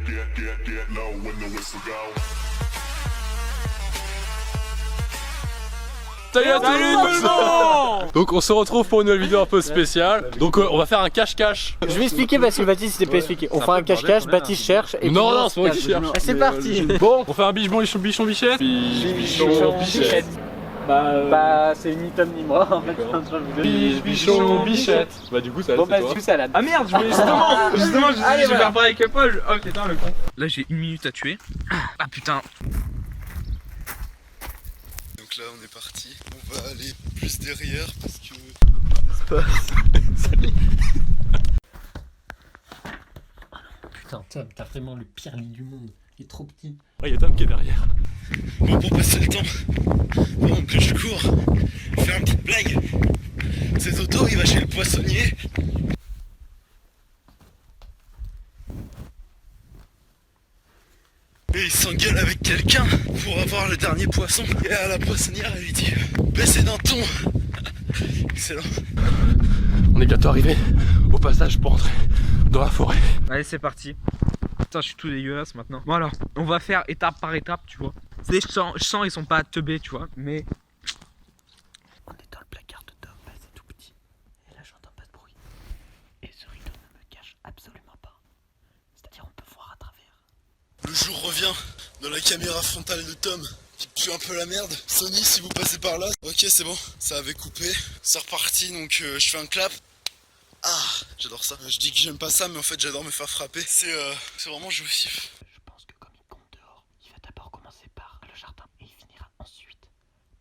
Salut à tous. Donc on se retrouve pour une nouvelle vidéo un peu spéciale. Donc on va faire un cache-cache. Je vais expliquer parce que Baptiste s'était pas expliqué. On fait un cache-cache, Baptiste cherche et non, c'est moi qui cherche. C'est parti. Bon, on fait un bichon bichette. Bichon bichette. Bah c'est ni Tom ni moi en fait. Bichon bichette. Bah du coup ça. Bon bah du coup ça la. Ah merde, justement je vais faire pareil que Paul. Oh putain le con. Là j'ai 1 minute à tuer. Ah putain. Donc là on est parti, on va aller plus derrière parce que l'espace. Putain Tom, t'as vraiment le pire lit du monde. Il est trop petit. Il y a Tom qui est derrière. Bon, pour passer le temps, pendant que je cours, je vais faire une petite blague. C'est Toto, il va chez le poissonnier. Et il s'engueule avec quelqu'un pour avoir le dernier poisson. Et à la poissonnière, elle lui dit baissez d'un ton. Excellent. On est bientôt arrivé au passage pour entrer dans la forêt. Allez c'est parti. Putain je suis tout dégueulasse maintenant. Bon alors, on va faire étape par étape tu vois. Je sens ils sont pas teubés tu vois, mais... On est dans le placard de Tom, bah, c'est tout petit. Et là j'entends pas de bruit. Et ce rideau ne me cache absolument pas. C'est-à-dire on peut voir à travers. Le jour revient dans la caméra frontale de Tom qui pue un peu la merde. Sony, si vous passez par là. Ok, c'est bon, ça avait coupé. C'est reparti, donc je fais un clap. Ah, j'adore ça. Je dis que j'aime pas ça, mais en fait j'adore me faire frapper. C'est vraiment jouissif. Je pense que comme il compte dehors, il va d'abord commencer par le jardin et il finira ensuite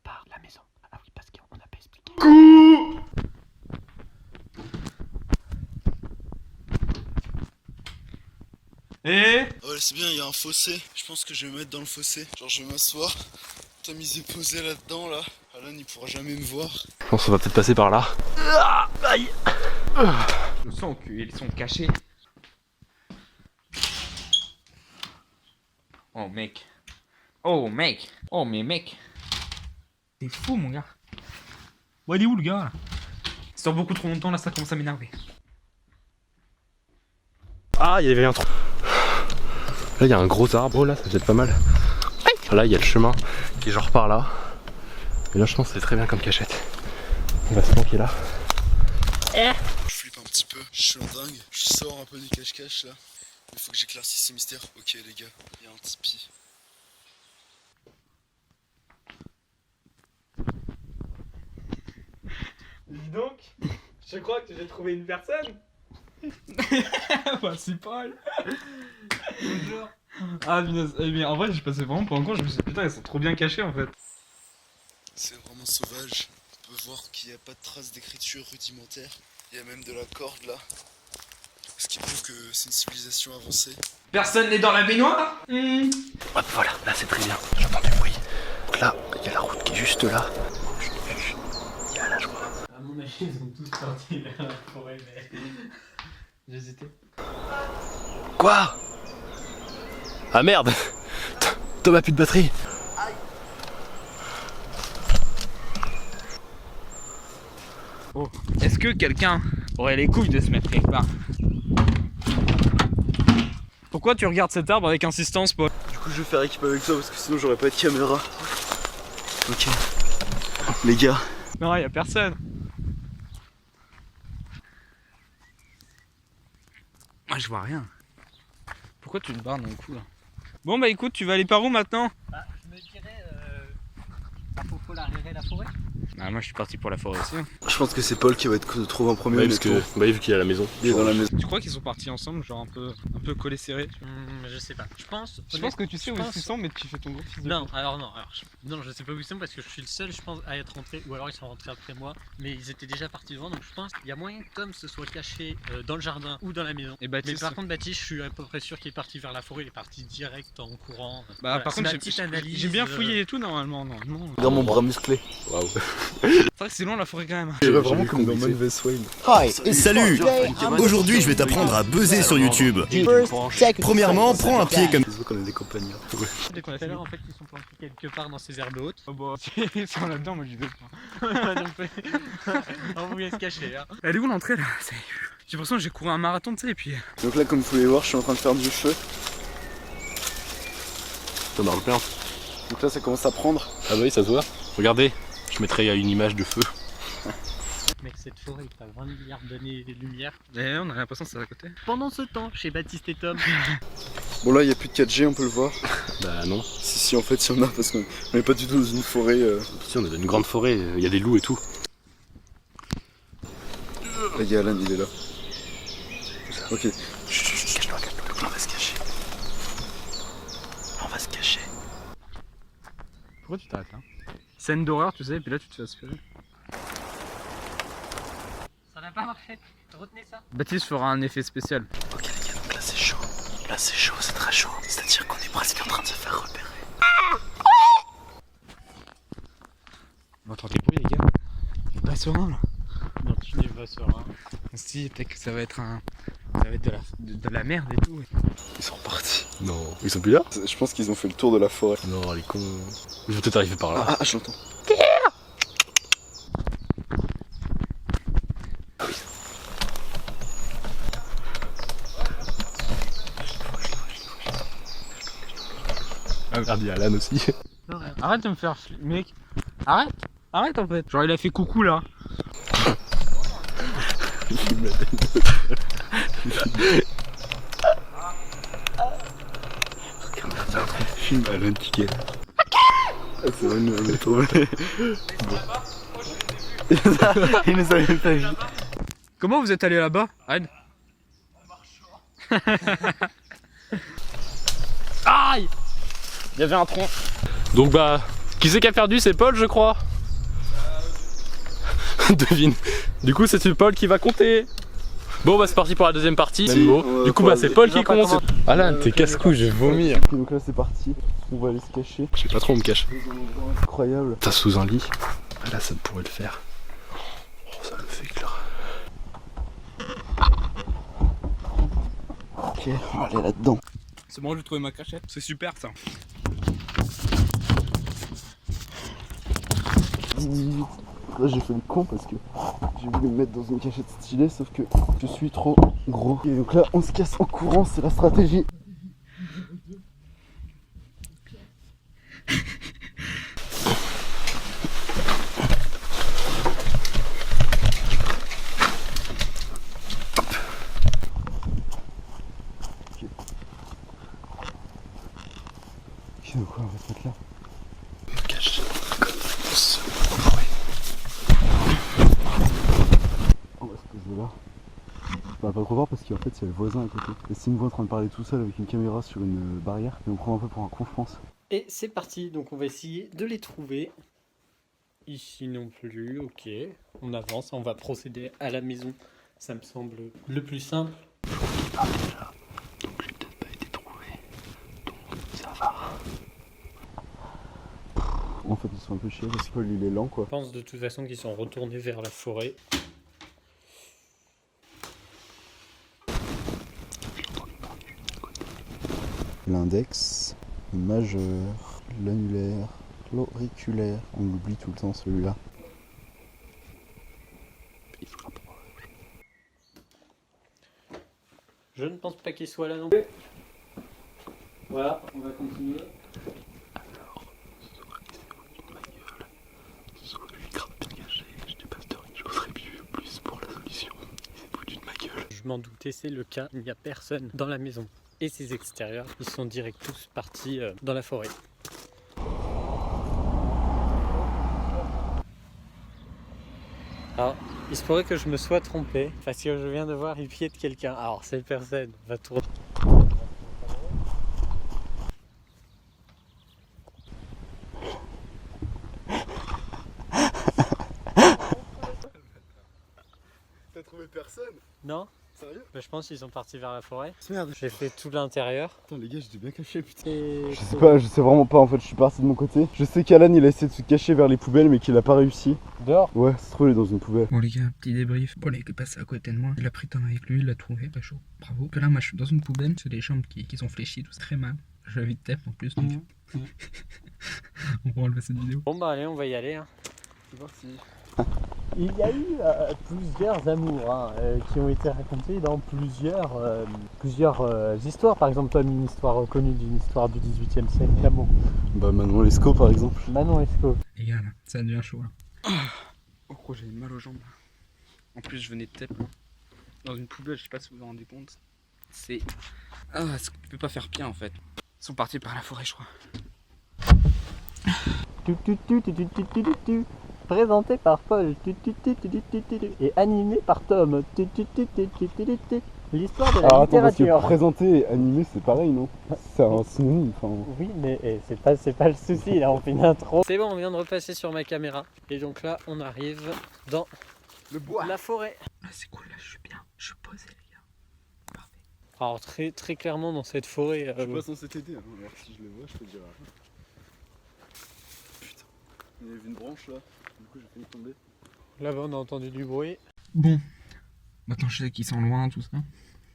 par la maison. Ah oui, parce qu'on n'a pas expliqué. Ouais, c'est bien, il y a un fossé. Je pense que je vais me mettre dans le fossé. Genre, je vais m'asseoir. Tom, il s'est posé là-dedans, là. Alan, il pourra jamais me voir. Je pense qu'on va peut-être passer par là. Aïe. Je sens qu'ils sont cachés. Oh mec. Oh mec. Oh mais mec. T'es fou mon gars. Ouais il est où le gars là? Ça dure beaucoup trop longtemps là, ça commence à m'énerver. Ah, il y avait un trou. Là, il y a un gros arbre, là, ça peut être pas mal. Là, il y a le chemin qui est genre par là. Et là, je pense que c'est très bien comme cachette. On va se planquer là. Je flippe un petit peu. Je suis en dingue. Je sors un peu du cache-cache, là. Il faut que j'éclaircisse ces mystères. Ok, les gars, il y a un tipi. Dis donc, je crois que j'ai trouvé une personne. Bah c'est Paul. Bonjour. Ah mais en vrai je passais vraiment pour un con, je me suis dit putain ils sont trop bien cachés en fait. C'est vraiment sauvage. On peut voir qu'il n'y a pas de traces d'écriture rudimentaire. Il y a même de la corde là. Ce qui prouve que c'est une civilisation avancée. Personne n'est dans la baignoire. Hop, voilà, là c'est très bien. J'entends du bruit. Donc là, il y a la route qui est juste là. Il y a là, je crois. À mon avis, ils sont tous partis vers la forêt, mais j'hésitais. Quoi? Ah merde. Tom a plus de batterie. Oh, est-ce que quelqu'un aurait les couilles de se mettre quelque part? Pourquoi tu regardes cet arbre avec insistance, Paul? Du coup, je vais faire équipe avec toi parce que sinon j'aurais pas de caméra. Ok. Les gars. Non, y a personne. Moi, je vois rien. Pourquoi tu te barres dans le cou là? Bon, bah écoute, tu vas aller par où maintenant? Bah, je me dirais. Faut la forêt. Ah, moi, je suis parti pour la forêt aussi. Je pense que c'est Paul qui va être trouvé en premier. Ouais, parce que bah, vu qu'il est à la maison. Il est dans la maison. Tu crois qu'ils sont partis ensemble, genre un peu collés serrés? Je sais pas. Je pense que tu sais où ils sont, mais tu fais ton gros fils de Non, alors non, non, je sais pas où ils sont parce que je suis le seul, je pense, à être rentré, ou alors ils sont rentrés après moi, mais ils étaient déjà partis devant, donc je pense qu'il y a moyen que Tom se soit caché dans le jardin ou dans la maison. Et Mais Baptiste, par contre, Baptiste, je suis à peu près sûr qu'il est parti vers la forêt, il est parti direct en courant. bah Voilà, par c'est contre, ma petite analyse. j'ai bien fouillé et tout normalement. Dans mon bras musclé. Waouh. C'est vrai que c'est loin la forêt quand même. Je vraiment comme dans Manvest Wayne. Salut. Aujourd'hui, je vais t'apprendre à buzzer sur YouTube. Premièrement, prends un pied comme... Je vois qu'on est des compagnons. Dès qu'on a fait l'heure, en fait, ils sont planqués quelque part dans ces herbes hautes. Oh bah, ils sont là-dedans, moi j'y vais pas. Donc, on voulait se cacher, hein. Elle est où l'entrée là? J'ai l'impression que j'ai couru un marathon, tu sais, et puis... Donc là, comme vous pouvez voir, je suis en train de faire du feu. T'en as plein. Donc là ça commence à prendre. Ah bah oui, ça se voit. Regardez, je mettrai une image de feu. Mec, cette forêt est à 20 milliards d'années de lumière. Et on a l'impression que c'est à côté. Pendant ce temps, chez Baptiste et Tom. Bon là il n'y a plus de 4G, on peut le voir. Bah non. Si en fait il y en a parce qu'on n'est pas du tout dans une forêt. Si, on est dans une grande forêt, il y a des loups et tout. Là il y a Alan, il est là. Ok. Cache-toi, on va se cacher. On va se cacher. Pourquoi tu t'arrêtes là? Scène d'horreur, tu sais, et puis là tu te fais aspirer. Ça n'a pas marché. Retenez ça. Baptiste fera un effet spécial. Ok les gars, donc là c'est chaud. Là c'est chaud, c'est très chaud. C'est-à-dire qu'on est presque en train de se faire repérer. On entend des bruits, les gars. Pas serein là. Non, tu n'es pas serein. On se dit peut-être que ça va être de la merde et tout. Ils sont repartis. Non, ils sont plus là? Je pense qu'ils ont fait le tour de la forêt. Non, les cons. Ils vont peut-être arriver par là. Ah, je l'entends. Ah merde, il y a Alan aussi. Arrête de me faire mec. Arrête en fait. Genre il a fait coucou là. Filme Alan Ticket. C'est vrai, on est trouvé. Il nous a même pas vu. Comment vous êtes allé là-bas? Arrête. Aïe! Il y avait un tronc. Donc bah, qui c'est qui a perdu? C'est Paul, je crois. Devine. Du coup, c'est Paul qui va compter. Bon bah c'est parti pour la deuxième partie. Même mot. Du coup bah c'est Paul qui compte. Alan, t'es casse-couille, je vais vomir. Ok, donc là c'est parti. On va aller se cacher. Je sais pas trop où me cacher. Incroyable. T'as sous un lit. Ah, là ça pourrait le faire. Oh ça le fait clair. Ok, on va aller là-dedans. C'est bon, j'ai trouvé ma cachette. C'est super ça. Là j'ai fait le con parce que j'ai voulu me mettre dans une cachette stylée sauf que je suis trop gros. Et donc là on se casse en courant, c'est la stratégie. Ok, donc on va se mettre là. Cache. On va se poser là. Bah pas trop fort parce qu'en fait il y a le voisin à côté. Et s'il me voit en train de parler tout seul avec une caméra sur une barrière, il me prend un peu pour un con je pense. Et c'est parti, donc on va essayer de les trouver. Ici non plus, ok. On avance, on va procéder à la maison. Ça me semble le plus simple. Donc j'ai peut-être pas été trouvé. Donc ça va. En fait ils sont un peu chiés parce que Paul il est lent quoi. Je pense de toute façon qu'ils sont retournés vers la forêt. L'index, le majeur, l'annulaire, l'auriculaire. On l'oublie tout le temps celui-là. Il faudra pas. Je ne pense pas qu'il soit là non plus. Voilà, on va continuer. Soit lui grave bien caché, j'étais pas story, j'oserais plus pour la solution. Il s'est foutu de ma gueule. Je m'en doutais, c'est le cas. Il n'y a personne dans la maison. Et ses extérieurs, ils sont direct tous partis dans la forêt. Alors, il se pourrait que je me sois trompé parce que je viens de voir les pieds de quelqu'un. Alors, cette personne va tourner. T'as trouvé personne? Non? Sérieux? Bah, je pense qu'ils sont partis vers la forêt. Merde. J'ai fait tout l'intérieur. Attends les gars, j'étais bien caché putain. Et... Je sais vraiment pas en fait, je suis parti de mon côté. Je sais qu'Alan il a essayé de se cacher vers les poubelles mais qu'il a pas réussi. Dehors? Ouais, c'est trop, il est dans une poubelle. Bon les gars, petit débrief. Paul est passé à côté de moi. Il a pris Tom avec lui, il l'a trouvé, pas chaud. Bravo. Que là, moi je suis dans une poubelle, c'est des jambes qui sont fléchies, tout ça très mal. Je vais vite tape en plus. Donc... On va enlever cette vidéo. Bon bah allez, on va y aller. Hein. C'est parti. Il y a eu plusieurs amours hein, qui ont été racontés dans plusieurs histoires. Par exemple, Tom, une histoire reconnue d'une histoire du 18e siècle d'amour. Bah Manon Lescaut par exemple. Manon Lescaut. Les gars, là, ça devient chaud là. Oh gros, j'ai mal aux jambes. En plus, je venais de taper dans une poubelle, je sais pas si vous vous rendez compte. C'est. Ah, tu peux pas faire pire en fait. Ils sont partis par la forêt, je crois. Présenté par Paul et animé par Tom. L'histoire de la littérature. Présenter et animer c'est pareil non? C'est un synonyme. Oui, mais c'est pas le souci, là on fait une intro. C'est bon, on vient de repasser sur ma caméra. Et donc là, on arrive dans Le bois. la forêt. Ah, c'est cool, là, je suis bien. Je suis posé, les gars. Parfait. Alors très clairement dans cette forêt. Je suis pas censé t'aider, hein. Alors si je les vois, je te dirai. Putain, il y avait une branche là, du coup j'ai failli tomber. Là-bas on a entendu du bruit. Bon, maintenant je sais qu'ils sont loin, tout ça.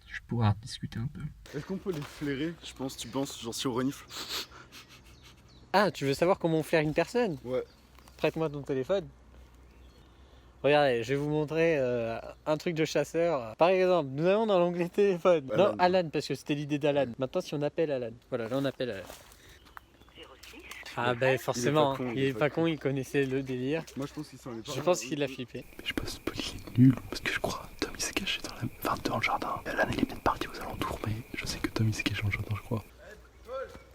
Je vais pouvoir discuter un peu. Est-ce qu'on peut les flairer? Tu penses, genre si on renifle? Ah, tu veux savoir comment on flaire une personne? Ouais. Prête-moi ton téléphone. Regardez, je vais vous montrer un truc de chasseur. Par exemple, nous avons dans l'onglet téléphone. Alan. Non, Alan, parce que c'était l'idée d'Alan. Maintenant, si on appelle Alan. Voilà, là on appelle Alan. Ah ben forcément, il est pas con, il connaissait le délire. Moi je pense qu'il s'en est pas. Je pense qu'il a flippé. Mais je pense que Paul il est nul parce que je crois Tom il s'est caché dans le jardin. Alan il est peut-être parti aux alentours mais je sais que Tom il s'est caché dans le jardin je crois.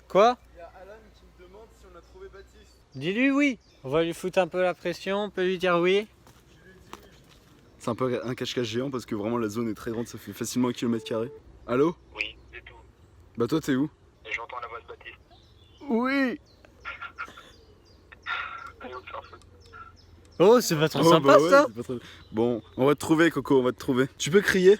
Quoi? Il y a Alan qui me demande si on a trouvé Baptiste. Dis-lui oui. On va lui foutre un peu la pression, on peut lui dire oui. C'est un peu un cache-cache géant parce que vraiment la zone est très grande, ça fait facilement 1 km². Allô? Oui, c'est tout. Bah toi t'es où? Et j'entends la voix de Baptiste. Oui. Allez, on se fait un feu. Oh, c'est pas trop Oh, sympa bah ouais, ça. c'est pas très- Bon, on va te trouver Coco, on va te trouver. Tu peux crier?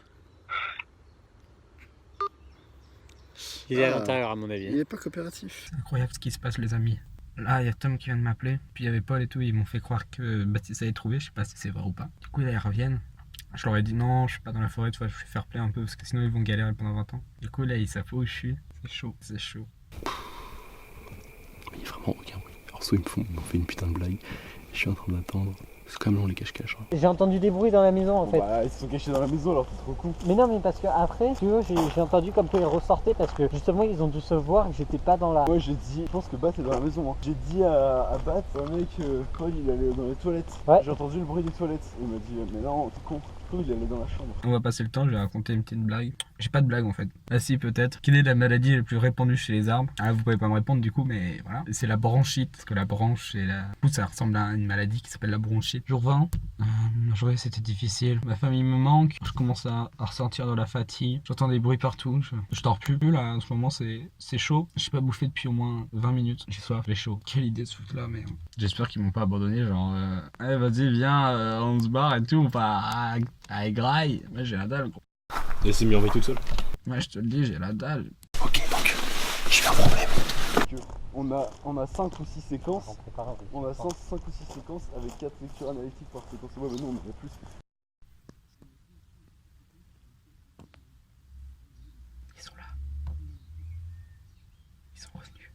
Il est à Ah. l'intérieur à mon avis. Il est pas coopératif. C'est incroyable ce qui se passe, les amis. Là, il y a Tom qui vient de m'appeler, puis il y avait Paul et tout, ils m'ont fait croire que Baptiste allait trouver, je sais pas si c'est vrai ou pas. Du coup, là, ils reviennent. Je leur ai dit non, je suis pas dans la forêt, tu vois, je vais faire play un peu, parce que sinon ils vont galérer pendant 20 ans. Du coup, là, ils savent où je suis. C'est chaud, c'est chaud. Il y a vraiment aucun bruit. Alors soit ils m'ont fait une putain de blague. Je suis en train d'attendre. C'est quand même long les cache-cache. Hein. J'ai entendu des bruits dans la maison en fait. Bah ils se sont cachés dans la maison alors c'est trop con. Mais non, mais parce que après, tu vois, j'ai entendu comme quoi ils ressortaient parce que justement ils ont dû se voir que j'étais pas dans la. Ouais j'ai dit, je pense que Bat est dans la maison. Hein. J'ai dit à Bat, un mec, Paul il allait dans les toilettes. Ouais. J'ai entendu le bruit des toilettes. Il m'a dit, mais non, t'es con. Paul il allait dans la chambre. On va passer le temps, je vais raconter une petite blague. J'ai pas de blague en fait. Ah si, peut-être. Quelle est la maladie la plus répandue chez les arbres? Ah, vous pouvez pas me répondre du coup, mais voilà. C'est la bronchite, parce que la branche, c'est la. Du coup, ça ressemble à une maladie qui s'appelle la bronchite. Jour 20, aujourd'hui c'était difficile. Ma famille me manque, je commence à ressentir de la fatigue. J'entends des bruits partout, je dors plus là, en ce moment c'est chaud. J'ai pas bouffé depuis au moins 20 minutes. J'ai soif, j'ai chaud. Quelle idée de ce truc là, mais. J'espère qu'ils m'ont pas abandonné, genre. Allez, vas-y, viens, on se barre et tout, on part à Aigrail. Moi j'ai la dalle, gros. Elle s'est mis en veille toute seule. Ouais, je te le dis, j'ai la dalle. Ok donc, je vais faire mon problème. On a 5 ou 6 séquences. On a 5 ou 6 séquences avec 4 lectures analytiques par séquence. Ouais, mais non, on en a plus. Ils sont là. Ils sont revenus.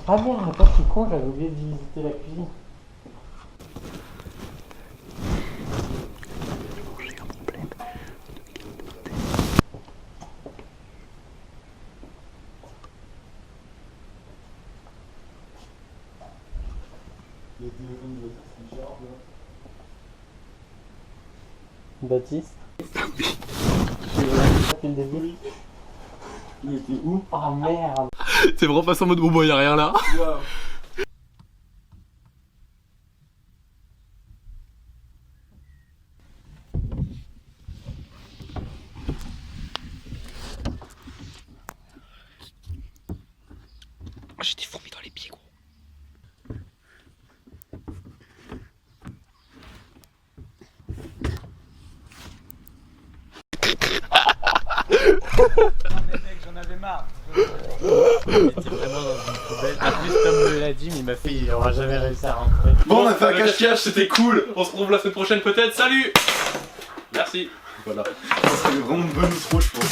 Ah merde, attends, je suis con, j'avais oublié de visiter la cuisine. J'ai un problème. Il y a des jarbes là. Baptiste. Depuis le début. Il était où? Oh merde. T'es vraiment passé en mode bon, y'a rien là. Waouh. J'ai des fourmis dans les pieds, gros. J'en avais marre. J'étais vraiment dans une poubelle. En plus, Tom me l'a dit, mais il m'a fait, il aura jamais réussi à rentrer. Bon, on a fait un cache-cache, c'était cool. On se retrouve la semaine prochaine peut-être. Salut. Merci. Voilà. Ça serait vraiment bonne outro, je pense.